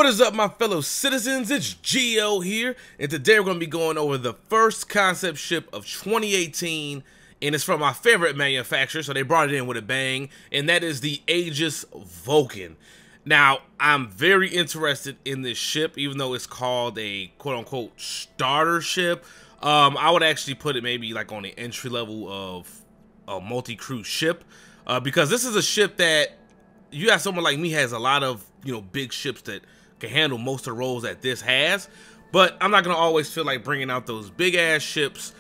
What is up, my fellow citizens? It's Gio here, and today we're going to be going over the first concept ship of 2018, and it's from my favorite manufacturer, so they brought it in with a bang, and that is the Aegis Vulcan. Now, I'm very interested in this ship, even though it's called a quote-unquote starter ship. I would actually put it maybe like on the entry level of a multi-crew ship, because this is a ship that you got someone like me has a lot of, big ships that can handle most of the roles that this has, but I'm not going to always feel like bringing out those big ass ships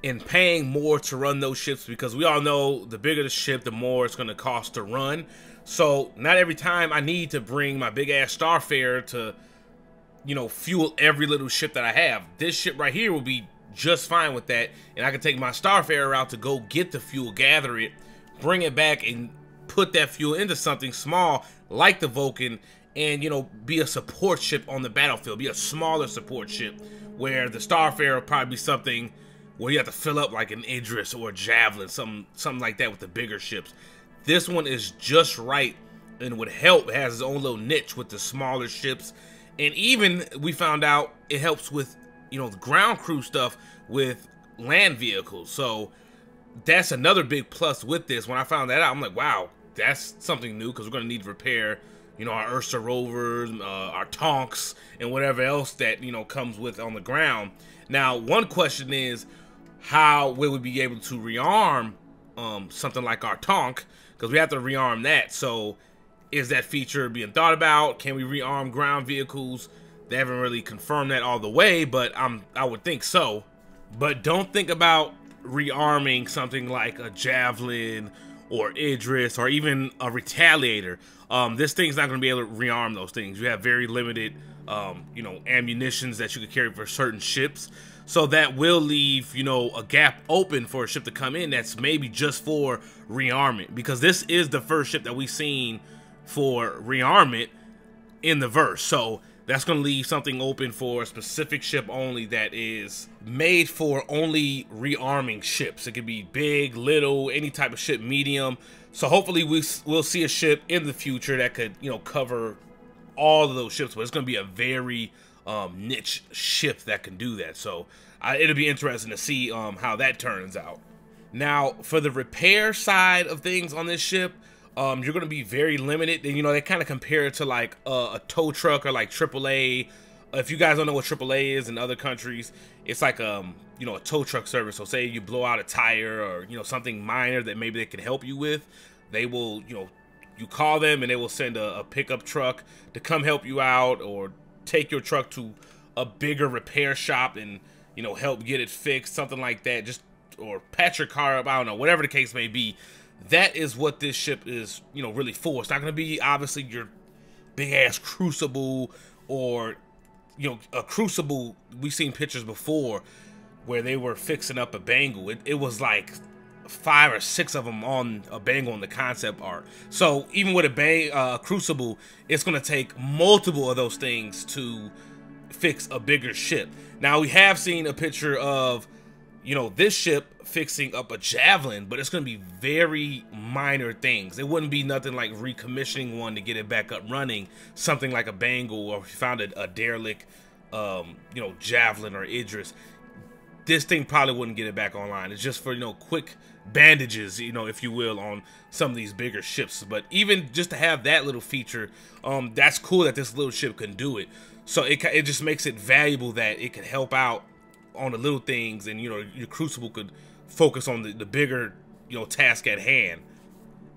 and paying more to run those ships, because we all know the bigger the ship, the more it's going to cost to run. So not every time I need to bring my big ass Starfarer to, fuel every little ship that I have. This ship right here will be just fine with that, and I can take my Starfarer out to go get the fuel, gather it, bring it back, and put that fuel into something small like the Vulcan, and be a support ship on the battlefield, be a smaller support ship, where the Starfarer will probably be something where you have to fill up like an Idris or a Javelin, something like that with the bigger ships. This one is just right and would help. It has its own little niche with the smaller ships, and even we found out it helps with the ground crew stuff with land vehicles. So that's another big plus with this. When I found that out, I'm like, wow, that's something new, because we're going to need to repair our Ursa rovers, our Tonks, and whatever else that comes with on the ground. Now, one question is, how will we be able to rearm something like our Tonk, because we have to rearm that. So is that feature being thought about? Can we rearm ground vehicles? They haven't really confirmed that all the way, but I would think so. But don't think about rearming something like a Javelin or Idris or even a Retaliator. This thing's not going to be able to rearm those things. You have very limited ammunitions that you can carry for certain ships, so that will leave a gap open for a ship to come in that's maybe just for rearmament, because this is the first ship that we've seen for rearmament in the verse. So that's going to leave something open for a specific ship only that is made for only rearming ships. It could be big, little, any type of ship, medium. So hopefully we'll see a ship in the future that could cover all of those ships, but it's going to be a very niche ship that can do that. So it'll be interesting to see how that turns out. Now, for the repair side of things on this ship, you're going to be very limited. They kind of compare it to like a tow truck or like AAA. If you guys don't know what AAA is in other countries, it's like a tow truck service. So say you blow out a tire or something minor that maybe they can help you with, they will you call them and they will send a pickup truck to come help you out, or take your truck to a bigger repair shop and help get it fixed, something like that, or patch your car up, I don't know, whatever the case may be. That is what this ship is, really for. It's not going to be, obviously, your big-ass Crucible, or, a Crucible. We've seen pictures before where they were fixing up a Bengal. It was like 5 or 6 of them on a Bengal in the concept art. So even with a Crucible, it's going to take multiple of those things to fix a bigger ship. Now, we have seen a picture of this ship fixing up a Javelin, but it's going to be very minor things. It wouldn't be nothing like recommissioning one to get it back up running, something like a Bengal, or if you found a derelict, Javelin or Idris. This thing probably wouldn't get it back online. It's just for, quick bandages, if you will, on some of these bigger ships. But even just to have that little feature, that's cool that this little ship can do it. So it just makes it valuable that it can help out on the little things, and your Crucible could focus on the bigger task at hand.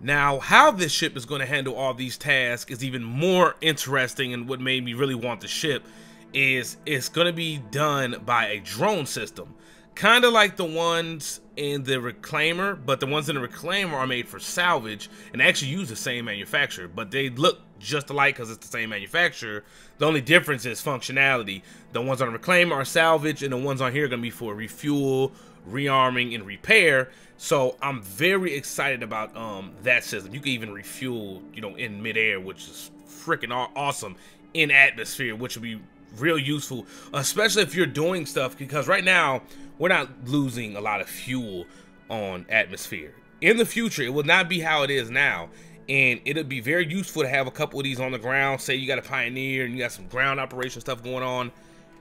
Now, how this ship is going to handle all these tasks is even more interesting, and what made me really want the ship is it's going to be done by a drone system, kind of like the ones in the Reclaimer, but the ones in the Reclaimer are made for salvage and actually use the same manufacturer, but they look just alike because it's the same manufacturer. The only difference is functionality. The ones on the Reclaimer are salvage, and the ones on here are going to be for refuel, rearming, and repair. So I'm very excited about that system. You can even refuel in midair, which is freaking awesome, in atmosphere, which will be real useful, especially if you're doing stuff, because right now we're not losing a lot of fuel on atmosphere. In the future, it will not be how it is now. and it'll be very useful to have a couple of these on the ground. Say you got a Pioneer and you got some ground operation stuff going on,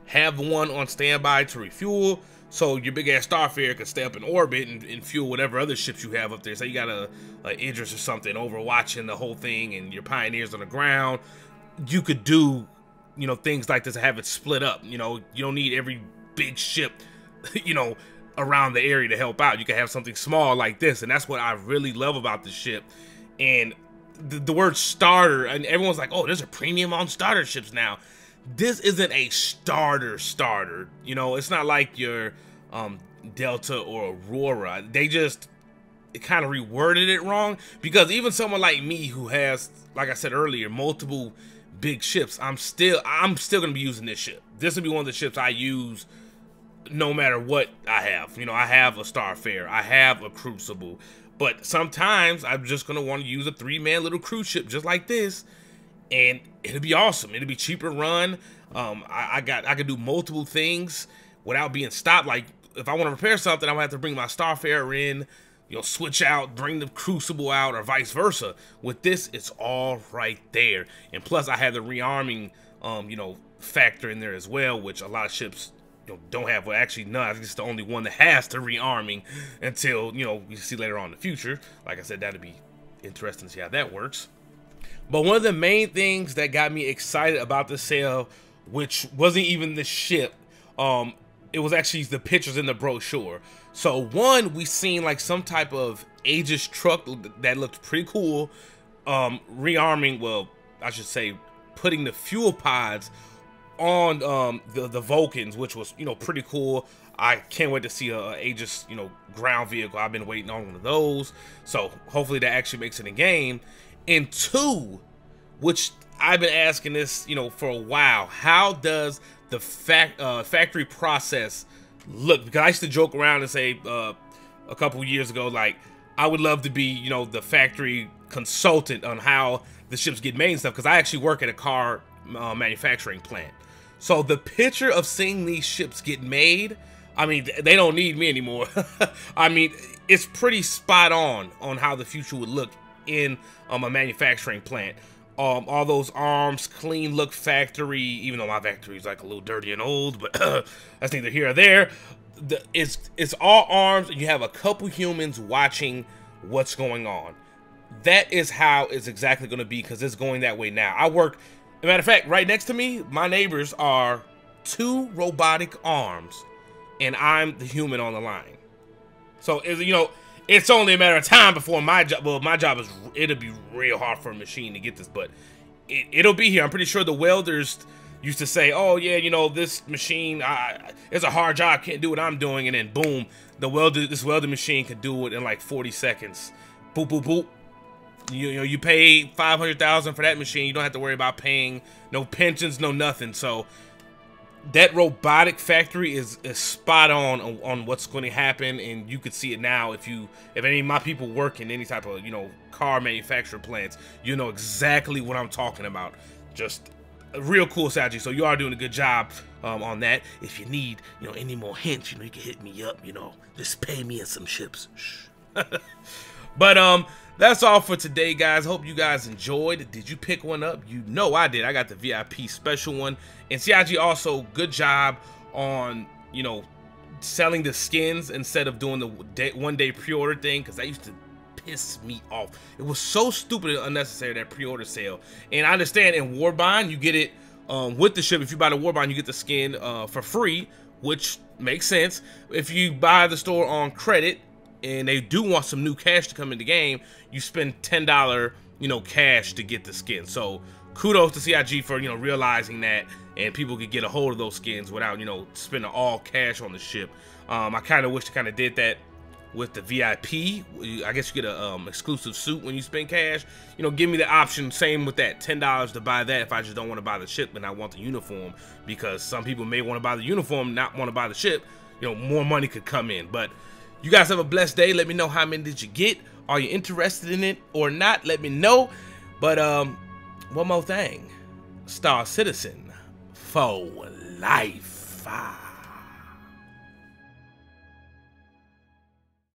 have one on standby to refuel, so your big ass Starfarer can stay up in orbit and fuel whatever other ships you have up there. Say you got a Idris or something overwatching the whole thing, and your Pioneers on the ground. You could do, you know, things like this and have it split up. You know, you don't need every big ship, you know, around the area to help out. You can have something small like this, and that's what I really love about this ship. And the word starter, and everyone's like, oh, there's a premium on starter ships now. This isn't a starter, you know. It's not like your Delta or Aurora. They just kind of reworded it wrong, because even someone like me who has, like I said earlier, multiple big ships, I'm still gonna be using this ship. This will be one of the ships I use no matter what I have. You know, I have a Starfarer, I have a Crucible, but sometimes I'm just gonna want to use a 3-man little cruise ship just like this, and it'll be awesome. It'll be cheaper to run. I can do multiple things without being stopped. Like if I want to repair something, I'm gonna have to bring my Starfarer in, you know, switch out, bring the Crucible out, or vice versa. With this, it's all right there. And plus, I have the rearming, you know, factor in there as well, which a lot of ships, you know, don't have. Well, actually, no, I think it's the only one that has the rearming until, you know, we see later on in the future. Like I said, that'd be interesting to see how that works. But one of the main things that got me excited about the sale, which wasn't even the ship, it was actually the pictures in the brochure. So one, we seen like some type of Aegis truck that looked pretty cool, rearming, well, I should say, putting the fuel pods on the Vulcans, which was, you know, pretty cool. I can't wait to see a Aegis, you know, ground vehicle. I've been waiting on one of those, so hopefully that actually makes it in game. And two, which I've been asking this, you know, for a while, how does the factory process look? Because I used to joke around and say a couple years ago, like, I would love to be, you know, the factory consultant on how the ships get made and stuff, because I actually work at a car manufacturing plant. So the picture of seeing these ships get made, I mean, they don't need me anymore. I mean, it's pretty spot on how the future would look in a manufacturing plant. All those arms, clean look factory, even though my factory is like a little dirty and old, but that's neither here or there. It's all arms, and you have a couple humans watching what's going on. That is how it's exactly going to be, because it's going that way now. I work, as a matter of fact, right next to me, my neighbors are 2 robotic arms, and I'm the human on the line. So, you know, it's only a matter of time before my job, well, my job is, it'll be real hard for a machine to get this, but it'll be here. I'm pretty sure the welders used to say, oh yeah, you know, this machine, it's a hard job, can't do what I'm doing, and then boom, this welding machine could do it in like 40 seconds. Boop, boop, boop. You know, you pay $500,000 for that machine, you don't have to worry about paying no pensions, no nothing. So that robotic factory is spot on what's going to happen, and you could see it now. If any of my people work in any type of, you know, car manufacturer plants, you know exactly what I'm talking about. Just a real cool strategy. So you are doing a good job on that. If you need, you know, any more hints, you know, you can hit me up. You know, just pay me in some chips. But that's all for today, guys. Hope you guys enjoyed. Did you pick one up? You know I did. I got the VIP special one. And CIG also, good job on, you know, selling the skins instead of doing the one-day pre-order thing, because that used to piss me off. It was so stupid and unnecessary, that pre-order sale. And I understand in Warbind, you get it with the ship. If you buy the Warbind, you get the skin for free, which makes sense. If you buy the store on credit, and they do want some new cash to come in the game, you spend $10, you know, cash to get the skin. So kudos to CIG for, you know, realizing that, and people could get a hold of those skins without, you know, spending all cash on the ship. I kind of wish they kind of did that with the VIP. I guess you get a exclusive suit when you spend cash. You know, give me the option, same with that, $10 to buy that if I just don't want to buy the ship and I want the uniform, because some people may want to buy the uniform, not want to buy the ship. You know, more money could come in. But you guys have a blessed day. Let me know how many did you get. Are you interested in it or not? Let me know. But one more thing. Star Citizen for life.